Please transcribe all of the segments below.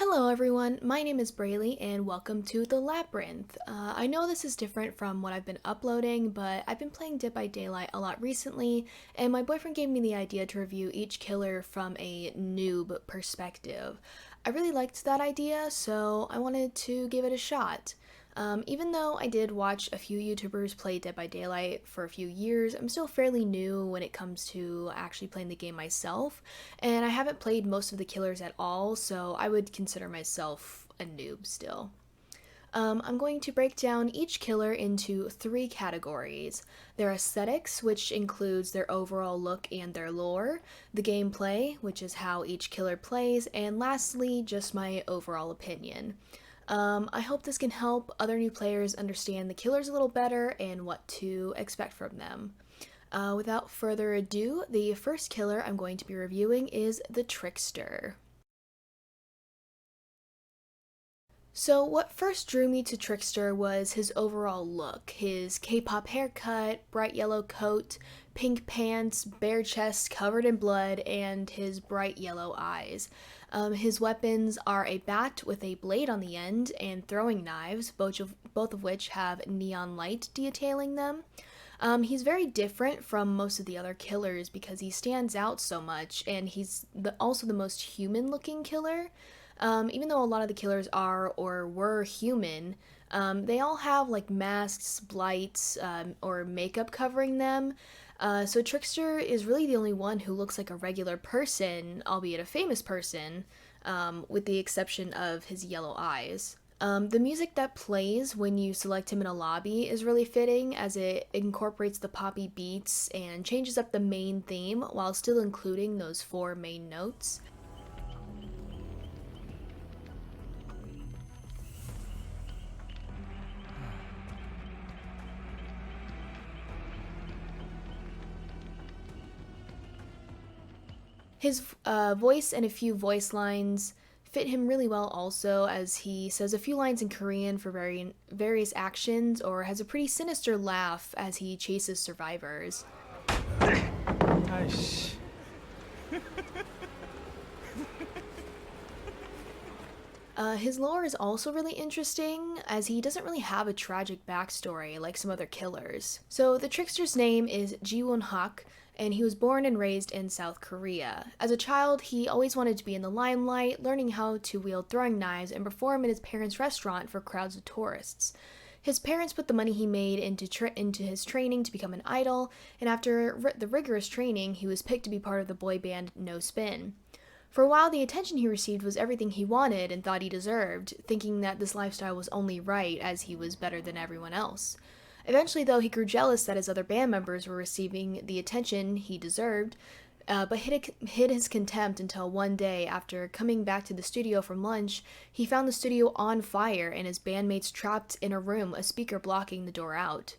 Hello everyone, my name is Braylee and welcome to The Labyrinth. I know this is different from what I've been uploading, but I've been playing Dead by Daylight a lot recently, and my boyfriend gave me the idea to review each killer from a noob perspective. I really liked that idea, so I wanted to give it a shot. Even though I did watch a few YouTubers play Dead by Daylight for a few years, I'm still fairly new when it comes to actually playing the game myself, and I haven't played most of the killers at all, so I would consider myself a noob still. I'm going to break down each killer into three categories: their aesthetics, which includes their overall look and their lore, the gameplay, which is how each killer plays, and lastly, just my overall opinion. I hope this can help other new players understand the killers a little better and what to expect from them. Without further ado, the first killer I'm going to be reviewing is the Trickster. So what first drew me to Trickster was his overall look. His K-pop haircut, bright yellow coat, pink pants, bare chest covered in blood, and his bright yellow eyes. His weapons are a bat with a blade on the end and throwing knives, both of which have neon light detailing them. He's very different from most of the other killers because he stands out so much, and he's also the most human-looking killer. Even though a lot of the killers are or were human, they all have like masks, blights, or makeup covering them. So Trickster is really the only one who looks like a regular person, albeit a famous person, with the exception of his yellow eyes. The music that plays when you select him in a lobby is really fitting as it incorporates the poppy beats and changes up the main theme while still including those four main notes. His voice and a few voice lines fit him really well also, as he says a few lines in Korean for various actions or has a pretty sinister laugh as he chases survivors. 아이씨. His lore is also really interesting, as he doesn't really have a tragic backstory like some other killers. So the Trickster's name is Ji-won Hak, and he was born and raised in South Korea. As a child, he always wanted to be in the limelight, learning how to wield throwing knives and perform in his parents' restaurant for crowds of tourists. His parents put the money he made into his training to become an idol, and after the rigorous training, he was picked to be part of the boy band No Spin. For a while, the attention he received was everything he wanted and thought he deserved, thinking that this lifestyle was only right as he was better than everyone else. Eventually, though, he grew jealous that his other band members were receiving the attention he deserved, but hid his contempt until one day, after coming back to the studio from lunch, he found the studio on fire and his bandmates trapped in a room, a speaker blocking the door out.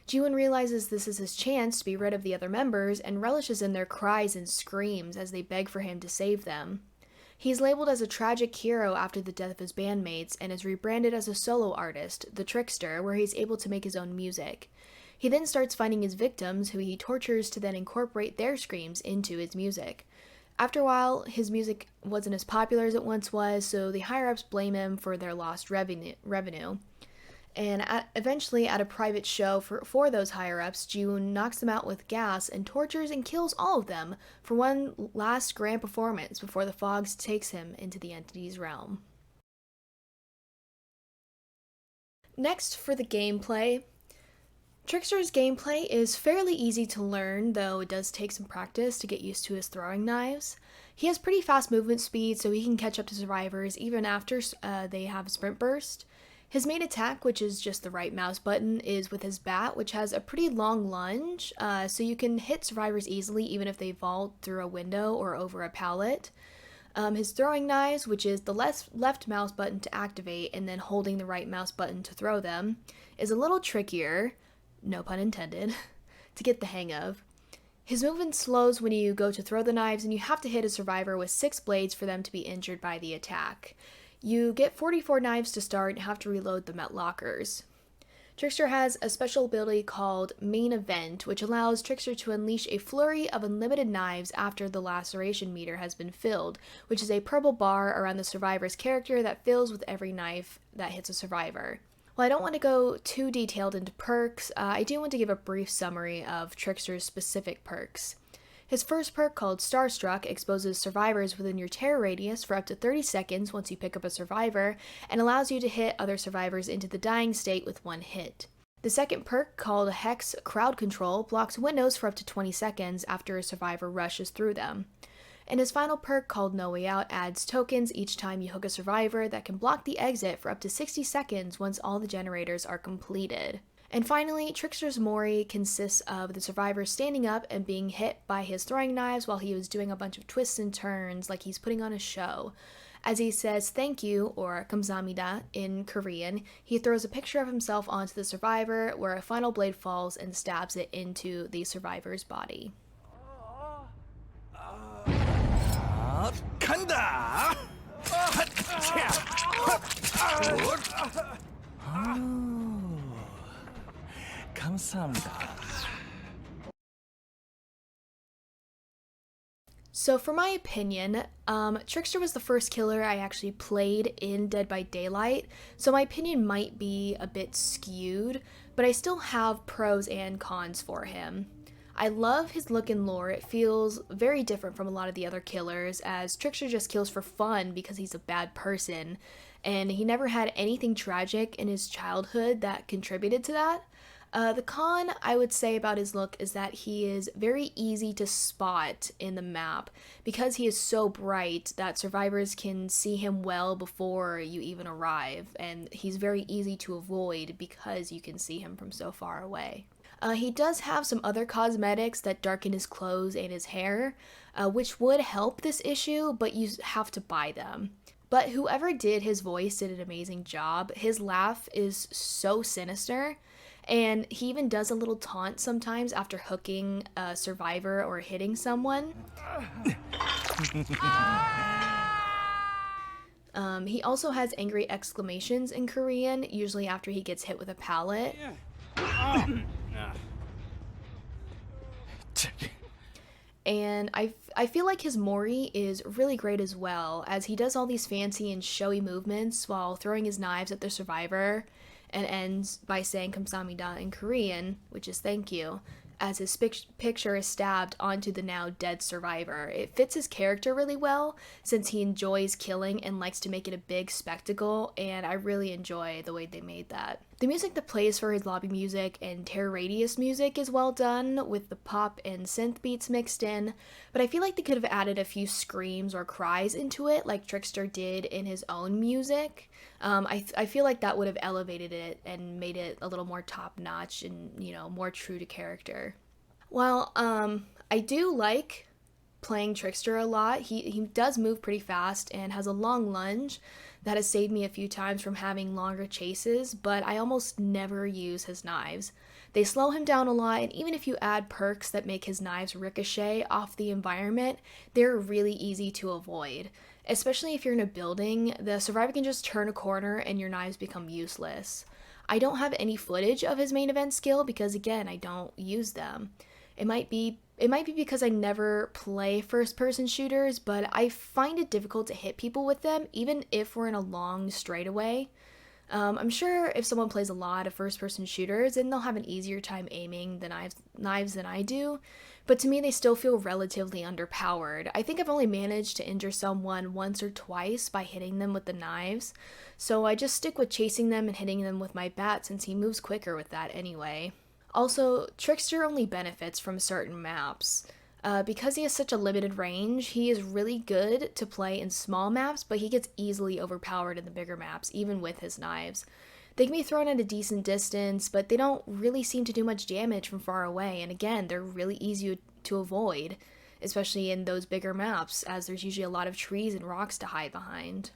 Ji-won realizes this is his chance to be rid of the other members and relishes in their cries and screams as they beg for him to save them. He's labeled as a tragic hero after the death of his bandmates and is rebranded as a solo artist, the Trickster, where he's able to make his own music. He then starts finding his victims, who he tortures to then incorporate their screams into his music. After a while, his music wasn't as popular as it once was, so the higher-ups blame him for their lost revenue. And eventually, at a private show for those higher-ups, Ji-won knocks them out with gas and tortures and kills all of them for one last grand performance before the fog takes him into the entity's realm. Next, for the gameplay. Trickster's gameplay is fairly easy to learn, though it does take some practice to get used to his throwing knives. He has pretty fast movement speed, so he can catch up to survivors even after they have a sprint burst. His main attack, which is just the right mouse button, is with his bat, which has a pretty long lunge, so you can hit survivors easily even if they vault through a window or over a pallet. His throwing knives, which is the left mouse button to activate and then holding the right mouse button to throw them, is a little trickier, no pun intended, to get the hang of. His movement slows when you go to throw the knives, and you have to hit a survivor with 6 blades for them to be injured by the attack. You get 44 knives to start and have to reload them at lockers. Trickster has a special ability called Main Event, which allows Trickster to unleash a flurry of unlimited knives after the laceration meter has been filled, which is a purple bar around the survivor's character that fills with every knife that hits a survivor. While I don't want to go too detailed into perks, I do want to give a brief summary of Trickster's specific perks. His first perk, called Starstruck, exposes survivors within your terror radius for up to 30 seconds once you pick up a survivor, and allows you to hit other survivors into the dying state with one hit. The second perk, called Hex Crowd Control, blocks windows for up to 20 seconds after a survivor rushes through them. And his final perk, called No Way Out, adds tokens each time you hook a survivor that can block the exit for up to 60 seconds once all the generators are completed. And finally, Trickster's Mori consists of the survivor standing up and being hit by his throwing knives while he was doing a bunch of twists and turns like he's putting on a show. As he says thank you, or 감사합니다, in Korean, he throws a picture of himself onto the survivor where a final blade falls and stabs it into the survivor's body. 간다! 감사합니다. So for my opinion, Trickster was the first killer I actually played in Dead by Daylight, so my opinion might be a bit skewed, but I still have pros and cons for him. I love his look and lore. It feels very different from a lot of the other killers, as Trickster just kills for fun because he's a bad person, and he never had anything tragic in his childhood that contributed to that. The con I would say about his look is that he is very easy to spot in the map. Because he is so bright that survivors can see him well before you even arrive, and he's very easy to avoid because you can see him from so far away. He does have some other cosmetics that darken his clothes and his hair, which would help this issue, but you have to buy them. But whoever did his voice did an amazing job. His laugh is so sinister, and he even does a little taunt sometimes after hooking a survivor or hitting someone. He also has angry exclamations in Korean, usually after he gets hit with a pallet. And I feel like his Mori is really great as well, as he does all these fancy and showy movements while throwing his knives at the survivor, and ends by saying 감사합니다 in Korean, which is thank you, as his picture is stabbed onto the now dead survivor. It fits his character really well, since he enjoys killing and likes to make it a big spectacle, and I really enjoy the way they made that. The music that plays for his lobby music and Terror Radius music is well done, with the pop and synth beats mixed in, but I feel like they could have added a few screams or cries into it, like Trickster did in his own music. I feel like that would have elevated it and made it a little more top-notch and, more true to character. While I do like playing Trickster a lot, he does move pretty fast and has a long lunge that has saved me a few times from having longer chases, but I almost never use his knives. They slow him down a lot, and even if you add perks that make his knives ricochet off the environment, they're really easy to avoid. Especially if you're in a building, the survivor can just turn a corner and your knives become useless. I don't have any footage of his main event skill because, again, I don't use them. It might be because I never play first-person shooters, but I find it difficult to hit people with them, even if we're in a long straightaway. I'm sure if someone plays a lot of first-person shooters, then they'll have an easier time aiming the knives than I do, but to me they still feel relatively underpowered. I think I've only managed to injure someone once or twice by hitting them with the knives, so I just stick with chasing them and hitting them with my bat since he moves quicker with that anyway. Also, Trickster only benefits from certain maps. Because he has such a limited range, he is really good to play in small maps, but he gets easily overpowered in the bigger maps, even with his knives. They can be thrown at a decent distance, but they don't really seem to do much damage from far away, and again, they're really easy to avoid, especially in those bigger maps, as there's usually a lot of trees and rocks to hide behind.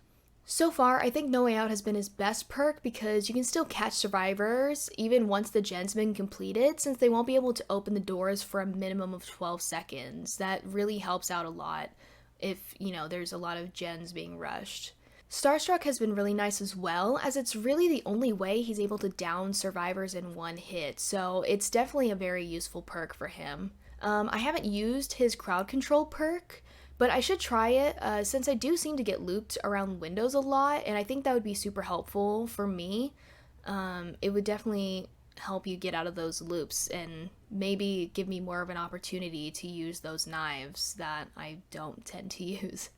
So far, I think No Way Out has been his best perk because you can still catch survivors even once the gen's been completed, since they won't be able to open the doors for a minimum of 12 seconds. That really helps out a lot if, there's a lot of gens being rushed. Starstruck has been really nice as well, as it's really the only way he's able to down survivors in one hit, so it's definitely a very useful perk for him. I haven't used his crowd control perk, but I should try it since I do seem to get looped around windows a lot, and I think that would be super helpful for me. It would definitely help you get out of those loops and maybe give me more of an opportunity to use those knives that I don't tend to use.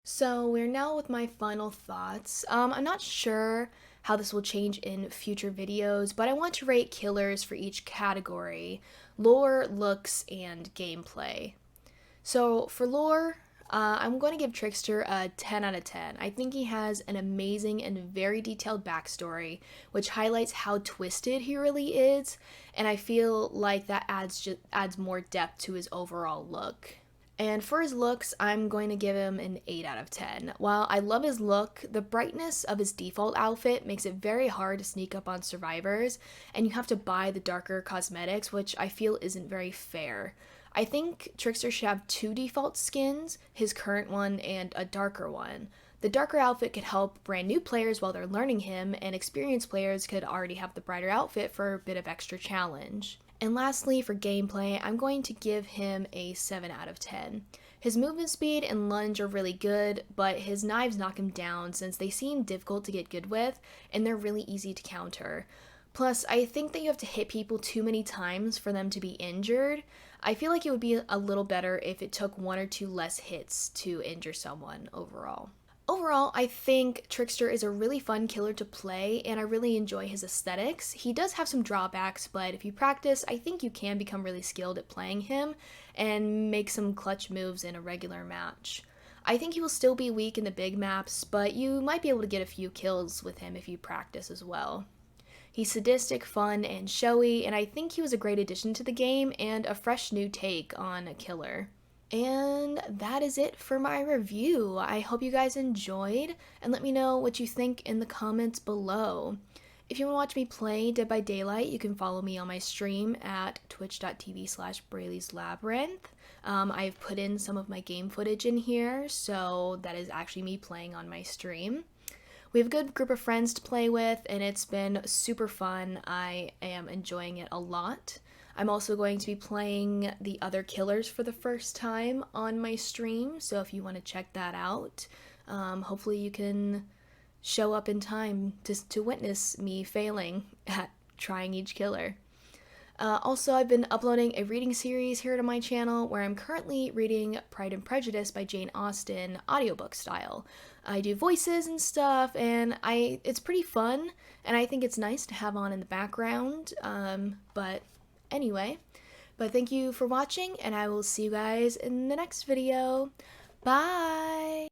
So we're now with my final thoughts. I'm not sure how this will change in future videos, but I want to rate killers for each category: lore, looks, and gameplay. So for lore, I'm going to give Trickster a 10 out of 10. I think he has an amazing and very detailed backstory, which highlights how twisted he really is, and I feel like that adds more depth to his overall look. And for his looks, I'm going to give him an 8 out of 10. While I love his look, the brightness of his default outfit makes it very hard to sneak up on survivors, and you have to buy the darker cosmetics, which I feel isn't very fair. I think Trickster should have two default skins, his current one and a darker one. The darker outfit could help brand new players while they're learning him, and experienced players could already have the brighter outfit for a bit of extra challenge. And lastly, for gameplay, I'm going to give him a 7 out of 10. His movement speed and lunge are really good, but his knives knock him down since they seem difficult to get good with, and they're really easy to counter. Plus, I think that you have to hit people too many times for them to be injured. I feel like it would be a little better if it took one or two less hits to injure someone overall. Overall, I think Trickster is a really fun killer to play, and I really enjoy his aesthetics. He does have some drawbacks, but if you practice, I think you can become really skilled at playing him and make some clutch moves in a regular match. I think he will still be weak in the big maps, but you might be able to get a few kills with him if you practice as well. He's sadistic, fun, and showy, and I think he was a great addition to the game and a fresh new take on a killer. And that is it for my review. I hope you guys enjoyed, and let me know what you think in the comments below. If you want to watch me play Dead by Daylight, you can follow me on my stream at twitch.tv/Braylee's Labyrinth. I've put in some of my game footage in here, so that is actually me playing on my stream. We have a good group of friends to play with, and it's been super fun. I am enjoying it a lot. I'm also going to be playing the other killers for the first time on my stream, so if you want to check that out, hopefully you can show up in time to witness me failing at trying each killer. Also, I've been uploading a reading series here to my channel where I'm currently reading Pride and Prejudice by Jane Austen audiobook style. I do voices and stuff, and it's pretty fun, and I think it's nice to have on in the background. But thank you for watching, and I will see you guys in the next video. Bye!